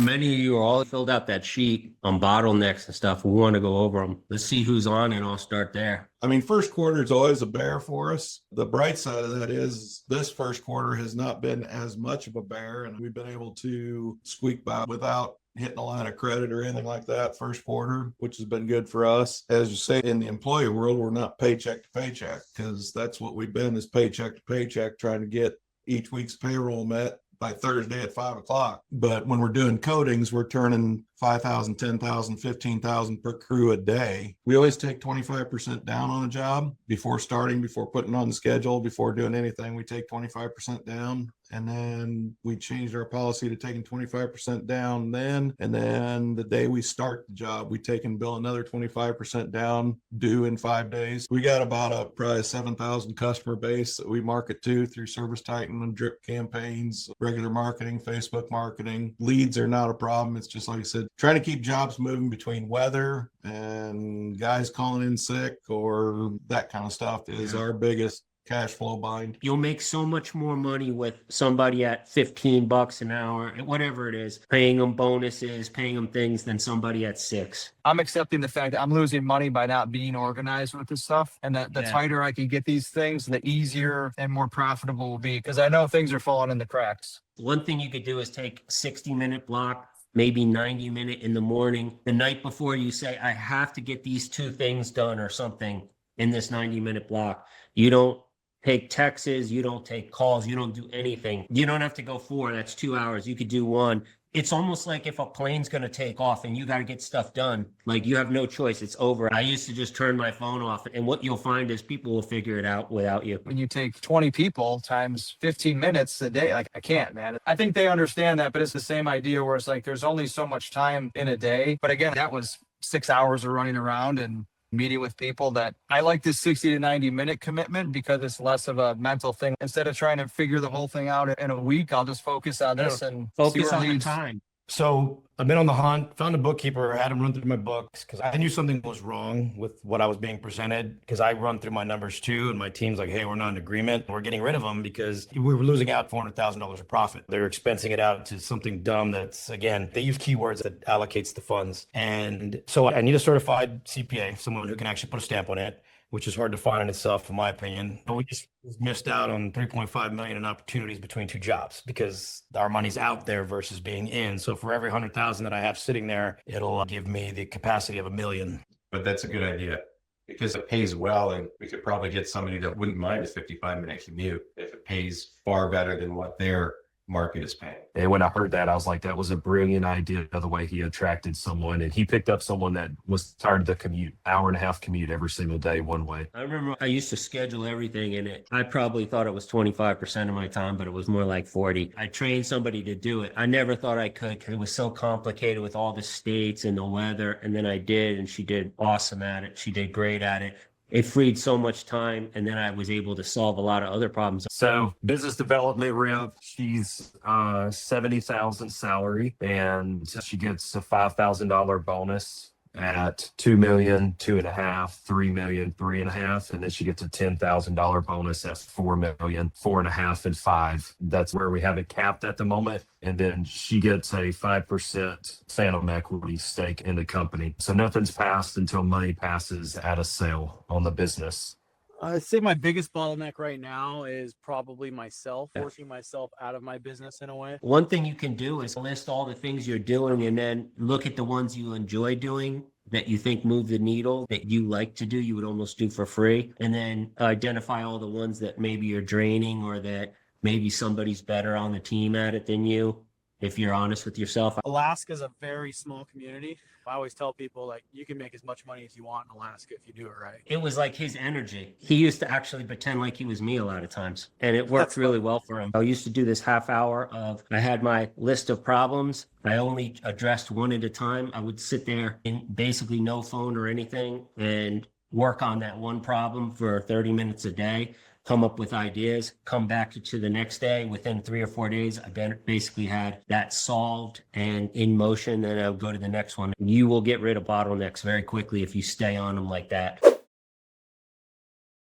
Many of you are all filled out that sheet on bottlenecks and stuff. We want to go over them. Let's see who's on and I'll start there. I mean, first quarter is always a bear for us. The bright side of that is this first quarter has not been as much of a bear, and we've been able to squeak by without hitting a line of credit or anything like that first quarter, which has been good for us. As you say, in the employee world, we're not paycheck to paycheck, because that's what we've been, is paycheck to paycheck, trying to get each week's payroll met by Thursday at 5 o'clock. But when we're doing coatings, we're turning 5,000, 10,000, 15,000 per crew a day. We always take 25% down on a job before starting, before putting on the schedule, before doing anything. We take 25% down. And then we changed our policy to taking 25% down then. And then the day we start the job, we take and bill another 25% down, due in 5 days. We got about probably 7,000 customer base that we market to through Service Titan and drip campaigns, regular marketing, Facebook marketing. Leads are not a problem. It's just, like I said, trying to keep jobs moving between weather and guys calling in sick or that kind of stuff is our biggest cash flow bind. You'll make so much more money with somebody at $15 an hour, whatever it is, paying them bonuses, paying them things, than somebody at $6. I'm accepting the fact that I'm losing money by not being organized with this stuff. And that the tighter I can get these things, the easier and more profitable will be, because I know things are falling in the cracks. One thing you could do is take 60-minute block, maybe 90-minute in the morning. The night before, you say, I have to get these 2 things done or something in this 90-minute block. You don't take texts, you don't take calls, you don't do anything. You don't have to go 4, that's 2 hours. You could do 1. It's almost like if a plane's going to take off and you got to get stuff done, like you have no choice, it's over. I used to just turn my phone off, and what you'll find is people will figure it out without you. When you take 20 people times 15 minutes a day, like, I can't, man. I think they understand that, but it's the same idea where it's like there's only so much time in a day. But again, that was 6 hours of running around and meeting with people. That I like this 60 to 90-minute commitment because it's less of a mental thing. Instead of trying to figure the whole thing out in a week, I'll just focus on this and focus on the time. So I've been on the hunt, found a bookkeeper, had him run through my books because I knew something was wrong with what I was being presented, because I run through my numbers too. And my team's like, hey, we're not in agreement. We're getting rid of them because we were losing out $400,000 of profit. They're expensing it out to something dumb that's, again, they use keywords that allocates the funds. And so I need a certified CPA, someone who can actually put a stamp on it, which is hard to find in itself, in my opinion. But we just missed out on $3.5 million in opportunities between 2 jobs because our money's out there versus being in. So for every 100,000 that I have sitting there, it'll give me the capacity of $1 million. But that's a good idea because it pays well, and we could probably get somebody that wouldn't mind a 55-minute commute if it pays far better than what their market is paying. And when I heard that, I was like, that was a brilliant idea, the way he attracted someone. And he picked up someone that was tired of the commute, hour-and-a-half commute every single day, one way. I remember I used to schedule everything in it. I probably thought it was 25% of my time, but it was more like 40. I trained somebody to do it. I never thought I could because it was so complicated with all the states and the weather. And then I did, and she did awesome at it. She did great at it. It freed so much time, and then I was able to solve a lot of other problems. So business development rep, she's $70,000 salary, and she gets a $5,000 bonus at 2 million, 2.5, 3 million, 3.5, and then she gets a $10,000 bonus at 4 million, 4.5, and 5. That's where we have it capped at the moment. And then she gets a 5% phantom equity stake in the company. So nothing's passed until money passes at a sale on the business. I'd say my biggest bottleneck right now is probably myself, forcing myself out of my business in a way. One thing you can do is list all the things you're doing and then look at the ones you enjoy doing that you think move the needle, that you like to do, you would almost do for free. And then identify all the ones that maybe you're draining or that maybe somebody's better on the team at it than you, if you're honest with yourself. Alaska is a very small community. I always tell people, like, you can make as much money as you want in Alaska if you do it right. It was like his energy. He used to actually pretend like he was me a lot of times, and it worked really well for him. I used to do this half hour of, I had my list of problems. I only addressed one at a time. I would sit there in basically no phone or anything and work on that one problem for 30 minutes a day. Come up with ideas, come back to the next day. Within 3 or 4 days, I basically had that solved and in motion. Then I'll go to the next one. You will get rid of bottlenecks very quickly if you stay on them like that.